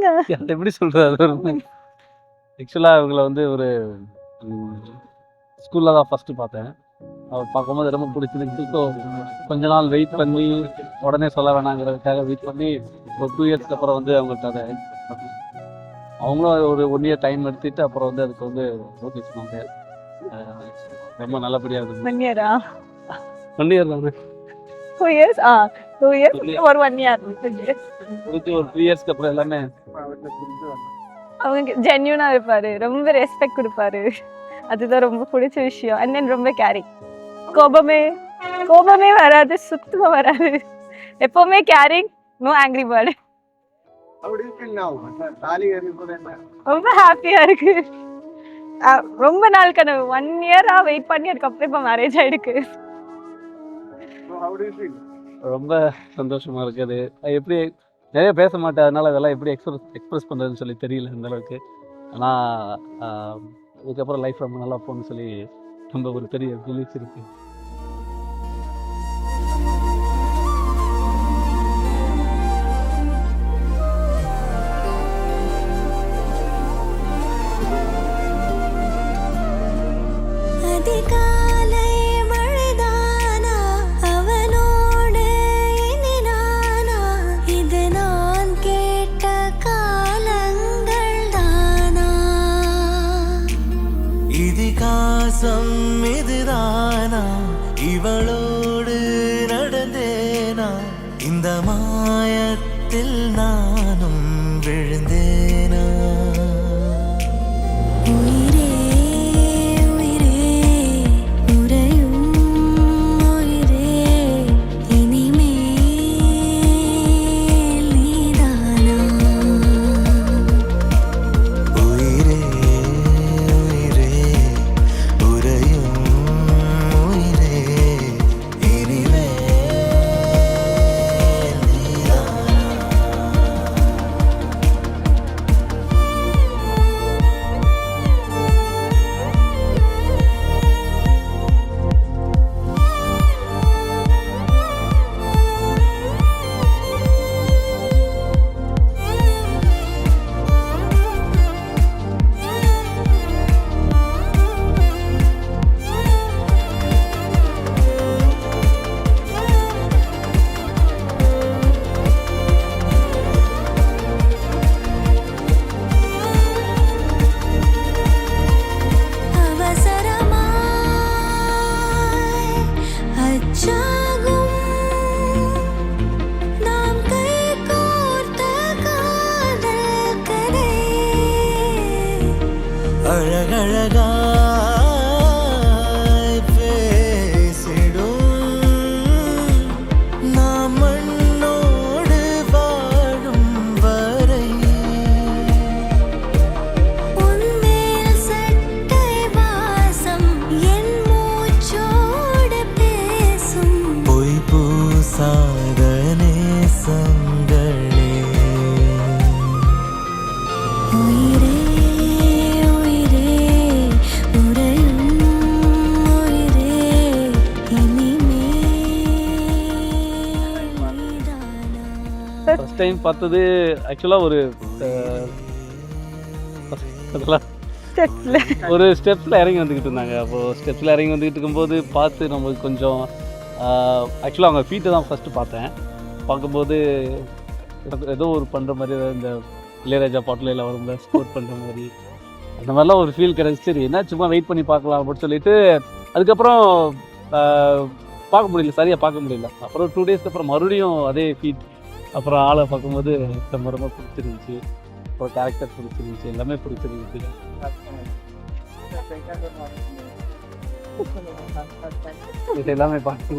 சொல்லுங்க. அது எப்படி சொல்றது? ஆக்சுவலாக இவங்களை வந்து ஒரு ஸ்கூலில் தான் ஃபஸ்ட்டு பார்த்தேன். அவர் பார்க்கும்போது ரொம்ப பிடிச்சிருந்துச்சு. ஸோ கொஞ்ச நாள் வெயிட் பண்ணி உடனே சொல்ல வேணாங்கிறதுக்காக வெயிட் பண்ணி ஒரு 2 இயர்ஸ்க்கு அப்புறம் வந்து அவங்கள்ட்ட அதை அவங்களும் ஒரு 1 இயர் டைம் எடுத்துட்டு அப்புறம் வந்து அதுக்கு வந்து ஓகே சொன்னாங்க. ரொம்ப நல்லபடியாக இருந்தது. 1 இயரா? 1 இயர் தானே 2 இயர்ஸ்? 2 இயர்ஸ் ஒரு 1 இயர் முடிச்சு ஒரு 3 இயர்ஸ்க்கு அப்புறம் எல்லாமே அவங்க ஜென்யூனா இருப்பாரு, ரொம்ப ரெஸ்பெக்ட் கொடுப்பாரு. அதுதான் ரொம்ப பிடிச்ச விஷயம். அண்ட் தென் ரொம்ப கேரிங். கோபமே வராது, சுத்தமா வராது. எப்பவுமே கேரிங், நோ ஆங்கிரி பேர்டு. ரொம்ப ஹாப்பியா இருக்கு. ரொம்ப நாள் கனவு 1 இயரா வெயிட் பண்ணி அதுக்கப்புறம் இப்போ மேரேஜ் ஆயிடுக்கு. ரொம்ப சந்தோஷமா இருக்குது. அது எப்படி நிறைய பேச மாட்டேன், அதனால அதெல்லாம் எப்படி எக்ஸ்பிரஸ் பண்ணுறதுன்னு சொல்லி தெரியல அந்த அளவுக்கு. ஆனால் இதுக்கப்புறம் லைஃப் ரொம்ப நல்லா போகணும்னு சொல்லி ரொம்ப ஒரு பெரிய பிலீஃப் இருக்கு. இதுதானா இவளோடு நடந்தேனா, இந்த மாயத்தில் நானும் விழுந்தேனா. உயிரே உயிரே உறையும் உயிரே, இனிமேல் நீதானா. உயிரே அழகழகாய் பேசிடும் நாம் மண்ணோடு வாழும் வரை, உன்மேல் சட்டை வாசம் என் மூச்சோடு பேசும், பொய் பூசாத நேசங்களே. உயிரே ஃபர்ஸ்ட் டைம் பார்த்தது ஆக்சுவலாக ஒரு ஸ்டெப்ஸில் இறங்கி வந்துக்கிட்டு இருந்தாங்க. அப்போது ஸ்டெப்ஸில் இறங்கி வந்துக்கிட்டு இருக்கும்போது பார்த்து நம்மளுக்கு கொஞ்சம் ஆக்சுவலாக அவங்க ஃபீட்டை தான் ஃபஸ்ட்டு பார்த்தேன். பார்க்கும்போது ஏதோ ஒரு பண்ணுற மாதிரி, இந்த இளையராஜா பாட்டில் வரும்ல ஸ்கோர் பண்ணுற மாதிரி, அந்த மாதிரிலாம் ஒரு ஃபீல் கிடச்சி. சரி என்ன சும்மா வெயிட் பண்ணி பார்க்கலாம் அப்படின்னு சொல்லிட்டு அதுக்கப்புறம் பார்க்க முடியல, சரியாக பார்க்க முடியல. அப்புறம் 2 டேஸ்க்கு அப்புறம் மறுபடியும் அதே ஃபீட். அப்புறம் ஆளை பார்க்கும்போது ரொம்ப ரொம்ப பிடிச்சிருந்துச்சு. அப்புறம் கேரக்டர் பிடிச்சிருந்துச்சு, எல்லாமே பிடிச்சிருந்துச்சு. இது எல்லாமே பார்த்து